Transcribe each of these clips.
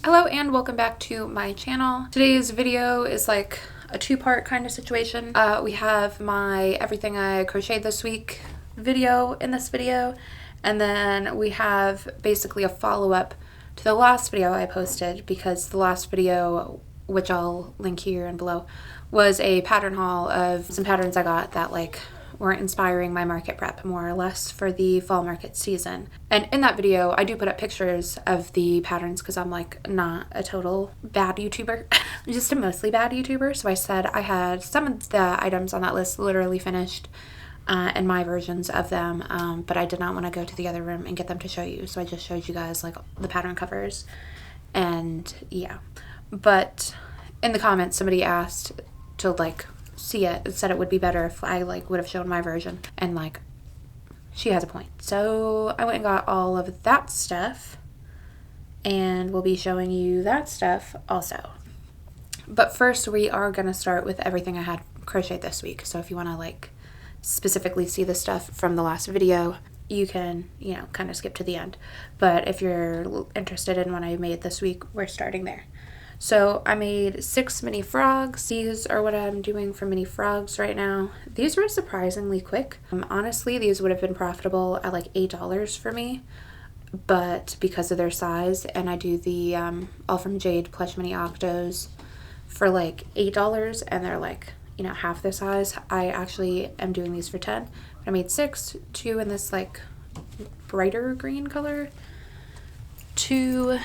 Hello and welcome back to my channel. Today's video is like a two-part kind of situation. We have my everything I crocheted this week video in this video, and then we have basically a follow-up to the last video I posted, because the last video, which I'll link here and below, was a pattern haul of some patterns I got that like were inspiring my market prep more or less for the fall market season. And in that video, I do put up pictures of the patterns because I'm like not a total bad YouTuber. I'm just a mostly bad YouTuber. So I said I had some of the items on that list literally finished and my versions of them, but I did not want to go to the other room and get them to show you. So I just showed you guys like the pattern covers and yeah. But in the comments, somebody asked to like see it and said it would be better if I like would have shown my version, and like she has a point. So I went and got all of that stuff and we'll be showing you that stuff also. But first we are going to start with everything I had crocheted this week. So if you want to like specifically see the stuff from the last video, you can, you know, kind of skip to the end. But if you're interested in what I made this week, we're starting there. So I made 6 mini frogs. These are what I'm doing for mini frogs right now. These were surprisingly quick. Honestly, these would have been profitable at like $8 for me, but because of their size, and I do the All From Jade plush mini octos for like $8, and they're like, you know, half the size. I actually am doing these for 10. I made 6, 2 in this like brighter green color, 2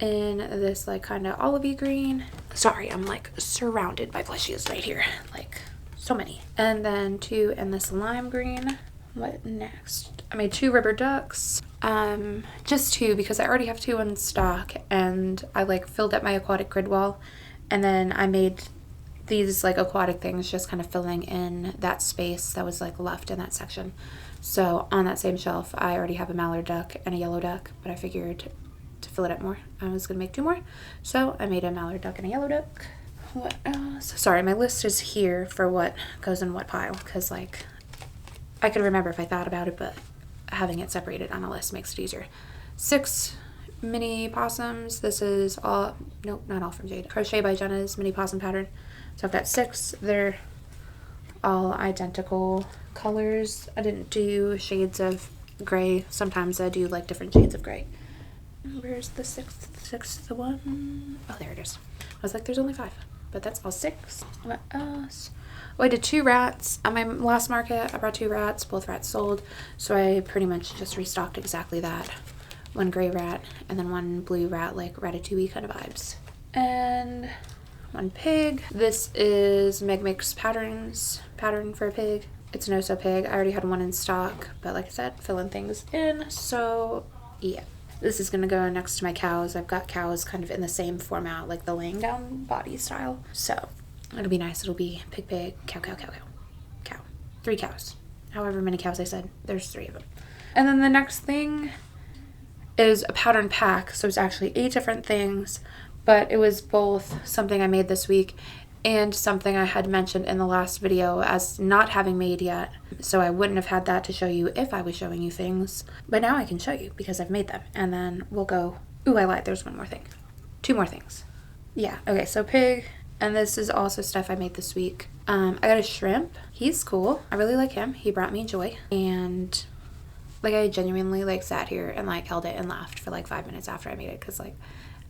in this like kind of olivey green. Sorry, I'm like surrounded by plushies right here, like so many. And then 2 in this lime green. What next? I made 2 rubber ducks, just 2 because I already have 2 in stock, and I like filled up my aquatic grid wall, and then I made these like aquatic things just kind of filling in that space that was like left in that section. So on that same shelf I already have a mallard duck and a yellow duck, but I figured to fill it up more I was gonna make 2 more, so I made a mallard duck and a yellow duck. What else? Sorry, my list is here for what goes in what pile, because like I could remember if I thought about it, but having it separated on a list makes it easier. 6 mini possums. This is all, nope, not All From Jade, Crochet by Jenna's mini possum pattern. So I've got 6. They're all identical colors. I didn't do shades of gray. Sometimes I do like different shades of gray. Where's the sixth one? Oh, there it is. I was like, there's only 5, but that's all 6. What else? Oh, I did 2 rats. On my last market, I brought 2 rats. Both rats sold, so I pretty much just restocked exactly that. 1 gray rat and then 1 blue rat, like Ratatouille kind of vibes. And 1 pig. This is Meg Makes Patterns pattern for a pig. It's an Oso pig. I already had 1 in stock, but like I said, filling things in. So yeah. This is gonna go next to my cows. I've got cows kind of in the same format, like the laying down body style. So it'll be nice. It'll be pig, pig, cow, cow, cow, cow, cow. 3 cows. However many cows I said, there's 3 of them. And then the next thing is a pattern pack. So it's actually 8 different things, but it was both something I made this week and something I had mentioned in the last video as not having made yet. So I wouldn't have had that to show you if I was showing you things. But now I can show you because I've made them. And then we'll go, ooh, I lied, there's 1 more thing. 2 more things. Yeah, okay, so pig. And this is also stuff I made this week. I got a shrimp. He's cool. I really like him. He brought me joy. And like I genuinely like sat here and like held it and laughed for like 5 minutes after I made it, because like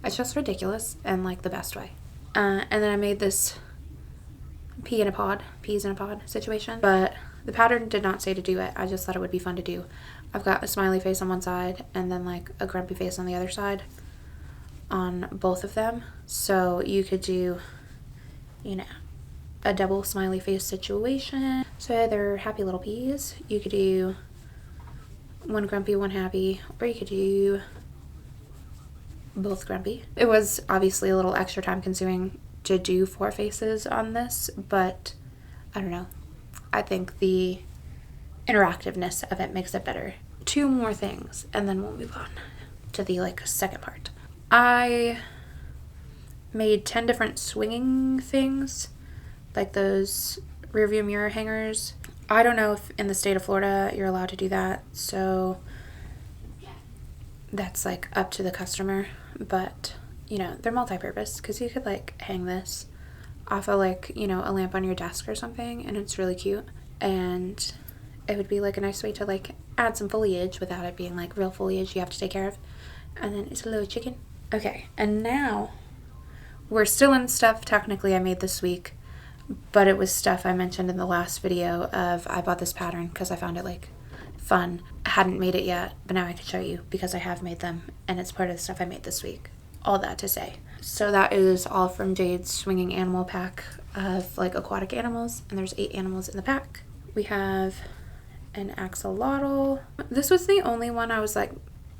it's just ridiculous and like the best way. And then I made this peas in a pod situation, but the pattern did not say to do it. I just thought it would be fun to do. I've got a smiley face on one side and then like a grumpy face on the other side on both of them. So you could do, you know, a double smiley face situation. So they're happy little peas. You could do 1 grumpy, 1 happy, or you could do both grumpy. It was obviously a little extra time consuming to do 4 faces on this, but I don't know. I think the interactiveness of it makes it better. 2 more things and then we'll move on to the like second part. I made 10 different swinging things, like those rear view mirror hangers. I don't know if in the state of Florida you're allowed to do that, so that's like up to the customer, but you know, they're multi-purpose because you could like hang this off of like, you know, a lamp on your desk or something, and it's really cute, and it would be like a nice way to like add some foliage without it being like real foliage you have to take care of. And then it's a little chicken. Okay, and now we're still in stuff technically I made this week, but it was stuff I mentioned in the last video of I bought this pattern because I found it like fun. I hadn't made it yet, but now I can show you because I have made them, and it's part of the stuff I made this week. All that to say. So that is all from Jade's swinging animal pack of like aquatic animals, and there's 8 animals in the pack. We have an axolotl. This was the only one I was like,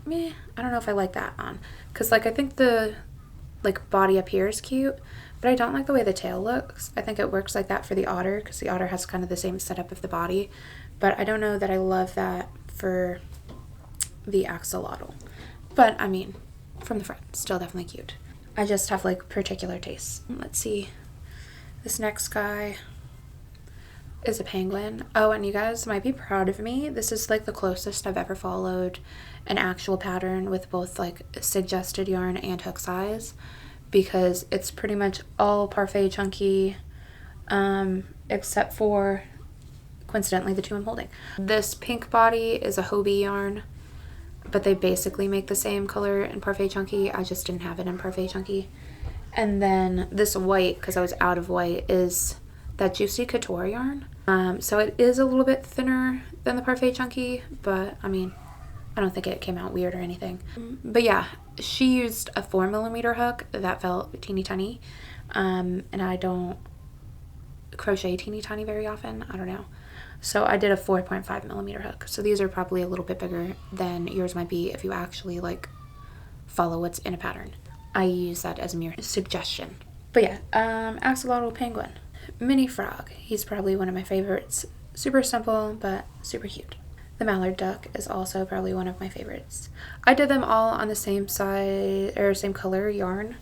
meh, I don't know if I like that on, because like I think the like body up here is cute, but I don't like the way the tail looks. I think it works like that for the otter because the otter has kind of the same setup of the body, but I don't know that I love that for the axolotl. But I mean, from the front, still definitely cute. I just have like particular tastes. Let's see. This next guy is a penguin. Oh, and you guys might be proud of me. This is like the closest I've ever followed an actual pattern with both like suggested yarn and hook size, because it's pretty much all parfait chunky, except for coincidentally the 2 I'm holding. This pink body is a Hobie yarn, but they basically make the same color in parfait chunky. I just didn't have it in parfait chunky. And then this white, because I was out of white, is that Juicy Couture yarn. So it is a little bit thinner than the parfait chunky, but I mean, I don't think it came out weird or anything. But yeah, she used a 4mm hook that felt teeny tiny, and I don't crochet teeny tiny very often. I don't know. So I did a 4.5mm hook. So these are probably a little bit bigger than yours might be if you actually like follow what's in a pattern. I use that as a mere suggestion. But yeah, axolotl penguin, mini frog. He's probably one of my favorites. Super simple, but super cute. The mallard duck is also probably one of my favorites. I did them all on the same size or same color yarn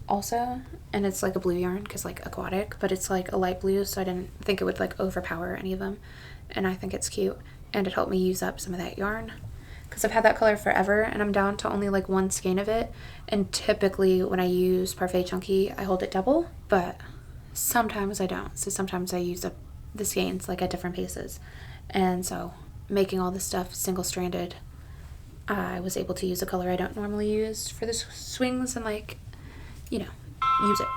also, and it's like a blue yarn because like aquatic, but it's like a light blue, so I didn't think it would like overpower any of them, and I think it's cute, and it helped me use up some of that yarn because I've had that color forever, and I'm down to only like 1 skein of it. And typically when I use parfait chunky I hold it double, but sometimes I don't, so sometimes I use up the skeins like at different paces. And so making all this stuff single-stranded, I was able to use a color I don't normally use for the swings and like, you know, use it.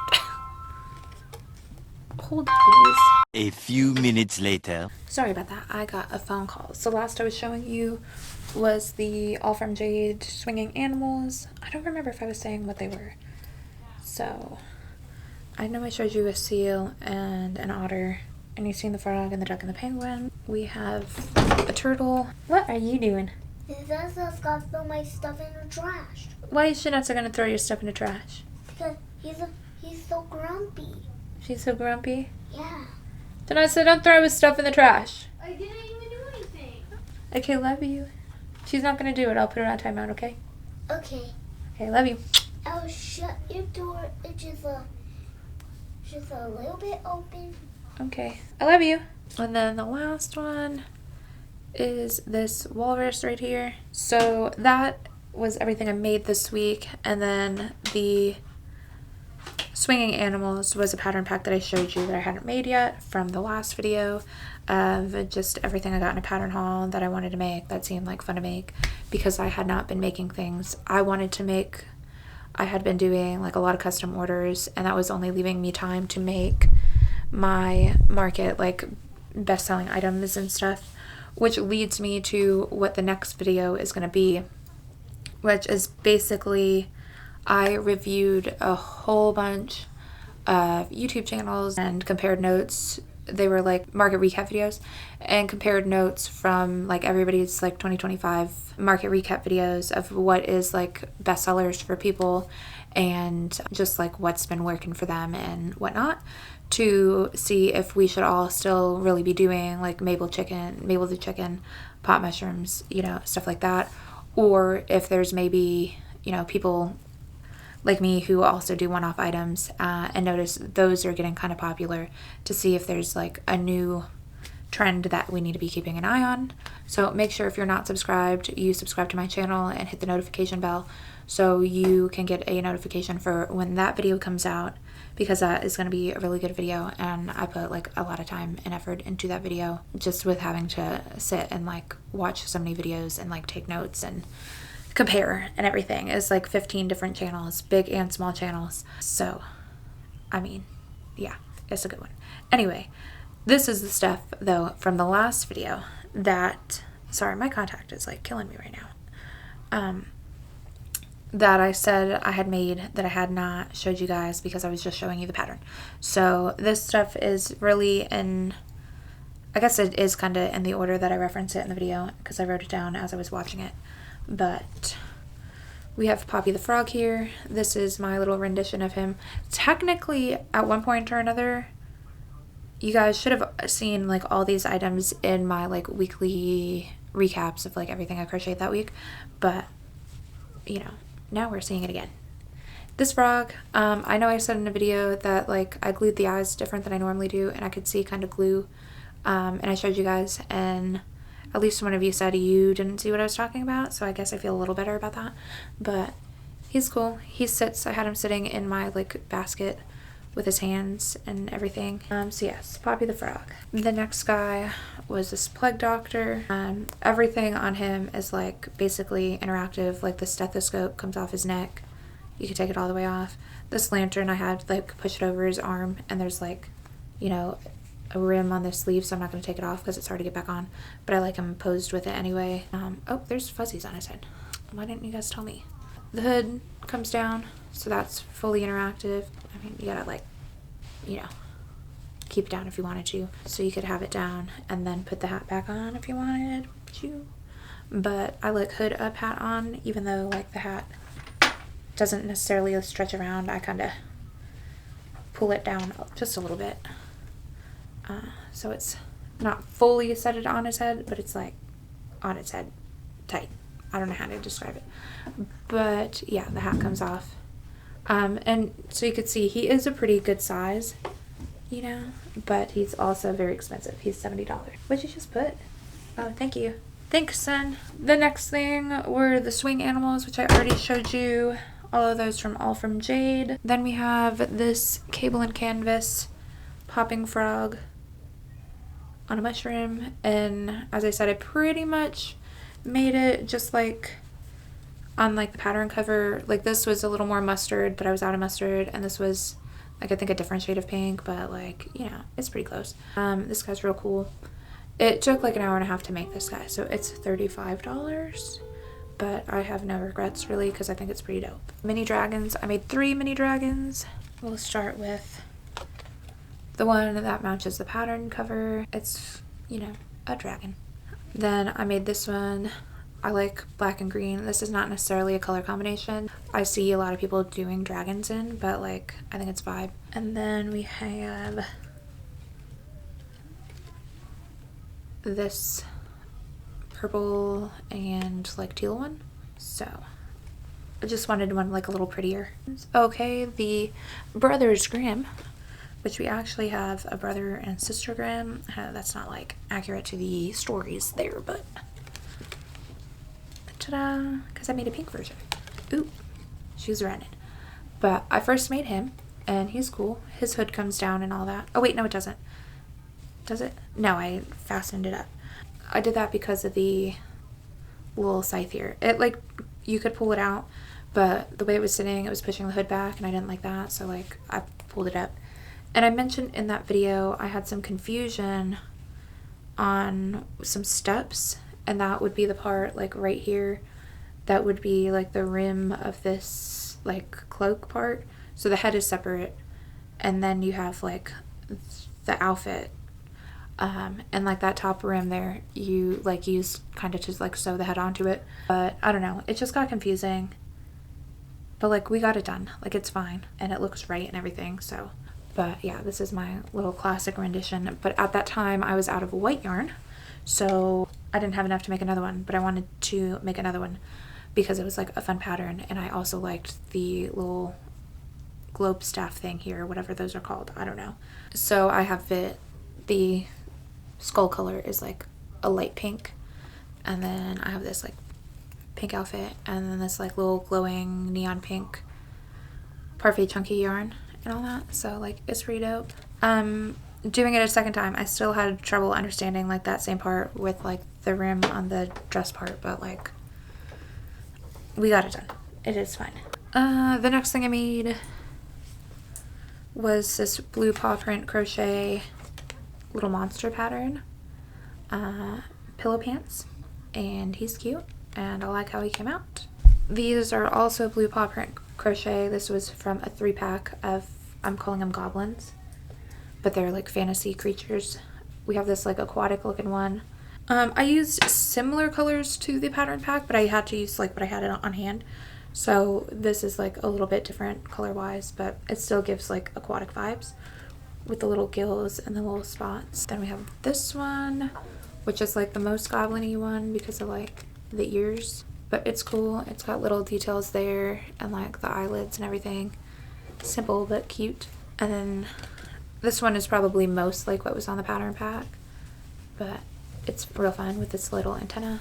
Hold please. A few minutes later. Sorry about that, I got a phone call. So last I was showing you was the All From Jade swinging animals. I don't remember if I was saying what they were. So I know I showed you a seal and an otter, and you've seen the frog and the duck and the penguin. We have a turtle. What are you doing? Because I've got to throw my stuff in the trash. Why is Shanetsa gonna throw your stuff in the trash? Because he's so grumpy. She's so grumpy. Yeah. Shanetsa, don't throw his stuff in the trash. I didn't even do anything. Okay, love you. She's not gonna do it. I'll put her on timeout, okay? Okay. Okay, love you. I'll shut your door. It's just a little bit open. Okay, I love you. And then the last one is this walrus right here. So that was everything I made this week, and then the swinging animals was a pattern pack that I showed you that I hadn't made yet from the last video of just everything I got in a pattern haul that I wanted to make that seemed like fun to make because I had not been making things I wanted to make. I had been doing like a lot of custom orders, and that was only leaving me time to make my market like best-selling items and stuff, which leads me to what the next video is going to be, which is basically I reviewed a whole bunch of YouTube channels and compared notes. They were like market recap videos, and compared notes from like everybody's like 2025 market recap videos of what is like bestsellers for people and just like what's been working for them and whatnot, to see if we should all still really be doing like Mabel the chicken, pot mushrooms, you know, stuff like that, or if there's maybe, you know, people like me who also do one-off items and notice those are getting kind of popular, to see if there's like a new trend that we need to be keeping an eye on. So make sure if you're not subscribed, you subscribe to my channel and hit the notification bell so you can get a notification for when that video comes out, because that is going to be a really good video, and I put like a lot of time and effort into that video just with having to sit and like watch so many videos and like take notes and compare and everything. It's like 15 different channels, big and small channels. So I mean, yeah, it's a good one. Anyway, this is the stuff though from the last video that, sorry, my contact is like killing me right now, that I said I had made that I had not showed you guys because I was just showing you the pattern. So this stuff is really in, I guess it is kind of in the order that I referenced it in the video because I wrote it down as I was watching it. But we have Poppy the Frog here. This is my little rendition of him. Technically, at one point or another, you guys should have seen like all these items in my like weekly recaps of like everything I crocheted that week. But, you know, now we're seeing it again. This frog, I know I said in a video that like I glued the eyes different than I normally do, and I could see kind of glue, and I showed you guys, and at least one of you said you didn't see what I was talking about, so I guess I feel a little better about that. But he's cool. He sits, I had him sitting in my like basket with his hands and everything. So yes, Poppy the Frog. The next guy was this Plague Doctor. Everything on him is like basically interactive, like the stethoscope comes off his neck. You can take it all the way off. This lantern I had like push it over his arm, and there's like, you know, a rim on the sleeve, so I'm not going to take it off because it's hard to get back on, but I like him posed with it anyway. Oh, there's fuzzies on his head. Why didn't you guys tell me? The hood comes down, so that's fully interactive. I mean, you gotta like, you know, keep it down if you wanted to, so you could have it down and then put the hat back on if you wanted to. But I like hood up, hat on, even though like the hat doesn't necessarily stretch around. I kind of pull it down just a little bit. So it's not fully set it on his head, but it's like on its head tight. I don't know how to describe it, but yeah, the hat comes off. And so you could see he is a pretty good size, you know, but he's also very expensive. He's $70. What'd you just put? Oh, thank you. Thanks, son. The next thing were the swing animals, which I already showed you. All of those all from Jade. Then we have this cable and canvas popping frog on a mushroom, and as I said, I pretty much made it just like on like the pattern cover. Like this was a little more mustard, but I was out of mustard, and this was like I think a different shade of pink, but like, you know, it's pretty close. This guy's real cool. It took like an hour and a half to make this guy, so it's $35, but I have no regrets really because I think it's pretty dope. Mini dragons, I made 3 mini dragons. We'll start with the one that matches the pattern cover. It's, you know, a dragon. Then I made this one. I like black and green. This is not necessarily a color combination I see a lot of people doing dragons in, but like I think it's vibe. And then we have this purple and like teal one. So I just wanted one like a little prettier. Okay, the Brothers Grimm, which we actually have a brother and sister Grimm. That's not like accurate to the stories there, but ta-da, because I made a pink version. Ooh, she was running. But I first made him, and he's cool. His hood comes down and all that. Oh wait, no it doesn't. Does it? No, I fastened it up. I did that because of the little scythe here. It like, you could pull it out, but the way it was sitting, it was pushing the hood back, and I didn't like that, so like I pulled it up. And I mentioned in that video I had some confusion on some steps, and that would be the part like right here that would be like the rim of this like cloak part. So the head is separate, and then you have like the outfit, and like that top rim there you like use kind of to like sew the head onto it. But I don't know, it just got confusing, but like we got it done. Like it's fine and it looks right and everything. So but yeah, this is my little classic rendition. But at that time I was out of white yarn, so I didn't have enough to make another one, but I wanted to make another one because it was like a fun pattern, and I also liked the little globe staff thing here, whatever those are called, I don't know. So I have fit the skull color is like a light pink, and then I have this like pink outfit, and then this like little glowing neon pink parfait chunky yarn and all that. So like it's pretty dope. Doing it a second time, I still had trouble understanding like that same part with like the rim on the dress part, but like we got it done. It is fine. The next thing I made was this blue paw print crochet little monster pattern pillow pants, and he's cute and I like how he came out. These are also blue paw print crochet. This was from a 3-pack of, I'm calling them goblins, but they're like fantasy creatures. We have this like aquatic looking one. I used similar colors to the pattern pack, but I had to use like what I had on hand. So this is like a little bit different color wise, but it still gives like aquatic vibes with the little gills and the little spots. Then we have this one, which is like the most goblin-y one because of like the ears, but it's cool. It's got little details there and like the eyelids and everything. Simple but cute. And then this one is probably most like what was on the pattern pack, but it's real fun with this little antenna.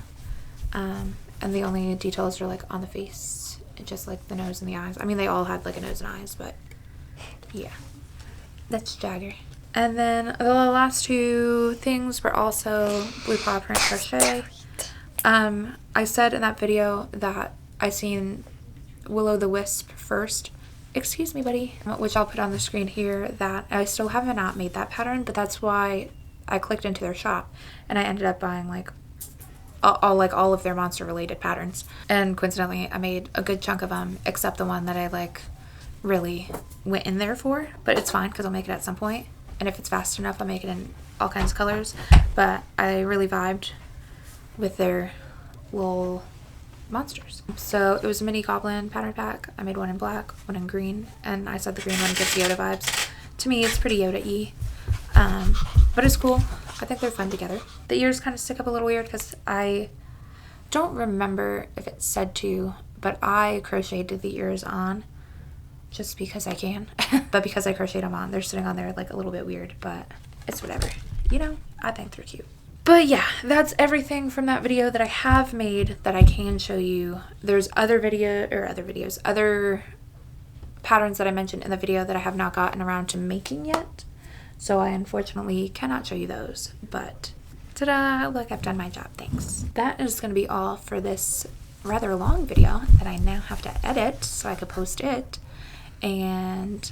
And the only details are like on the face, just like the nose and the eyes. I mean, they all had like a nose and eyes, but yeah, that's Jagger. And then the last two things were also blue paw print crochet. I said in that video that I seen Will-O-the-Wisp first. Excuse me, buddy. Which I'll put on the screen here, that I still have not made that pattern, but that's why I clicked into their shop and I ended up buying like all of their monster related patterns. And coincidentally, I made a good chunk of them, except the one that I like really went in there for, but it's fine because I'll make it at some point. And if it's fast enough, I'll make it in all kinds of colors. But I really vibed with their little monsters. So it was a mini goblin pattern pack. I made one in black, one in green, and I said the green one gives Yoda vibes. To me, it's pretty Yoda-y, but it's cool. I think they're fun together. The ears kind of stick up a little weird because I don't remember if it said to, but I crocheted the ears on just because I can. But because I crocheted them on, they're sitting on there like a little bit weird, but it's whatever. You know, I think they're cute. But yeah, that's everything from that video that I have made that I can show you. There's other patterns that I mentioned in the video that I have not gotten around to making yet. So I unfortunately cannot show you those, but ta-da, look, I've done my job, thanks. That is going to be all for this rather long video that I now have to edit so I could post it. And,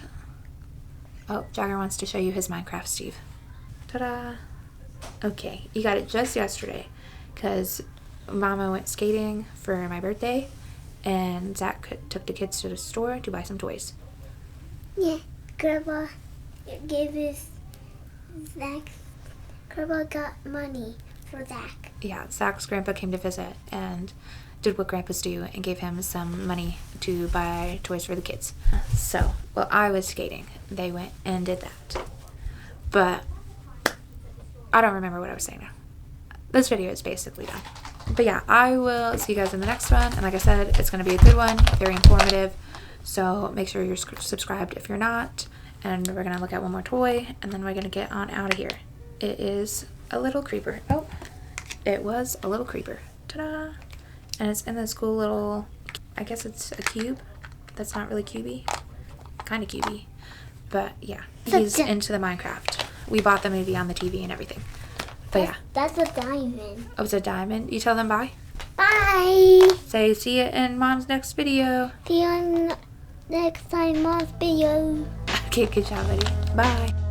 oh, Jagger wants to show you his Minecraft Steve. Ta-da. Okay, you got it just yesterday because Mama went skating for my birthday and Zach took the kids to the store to buy some toys. Yeah, Grandma gave us Zach. Grandma got money for Zach. Yeah, Zach's grandpa came to visit and did what grandpas do and gave him some money to buy toys for the kids. So, while I was skating, they went and did that. But I don't remember what I was saying now. This video is basically done. But yeah, I will see you guys in the next one. And like I said, it's going to be a good one, very informative. So make sure you're subscribed if you're not. And we're going to look at one more toy and then we're going to get on out of here. It is a little creeper. Oh, it was a little creeper. Ta-da! And it's in this cool little, I guess it's a cube. That's not really cubey. Kind of cubey. But yeah, he's into the Minecraft. We bought the movie on the TV and everything. But yeah. That's a diamond. Oh, it's a diamond. You tell them bye. Bye. Say see you in Mom's next video. See you on next time Mom's video. Okay, good job, buddy. Bye.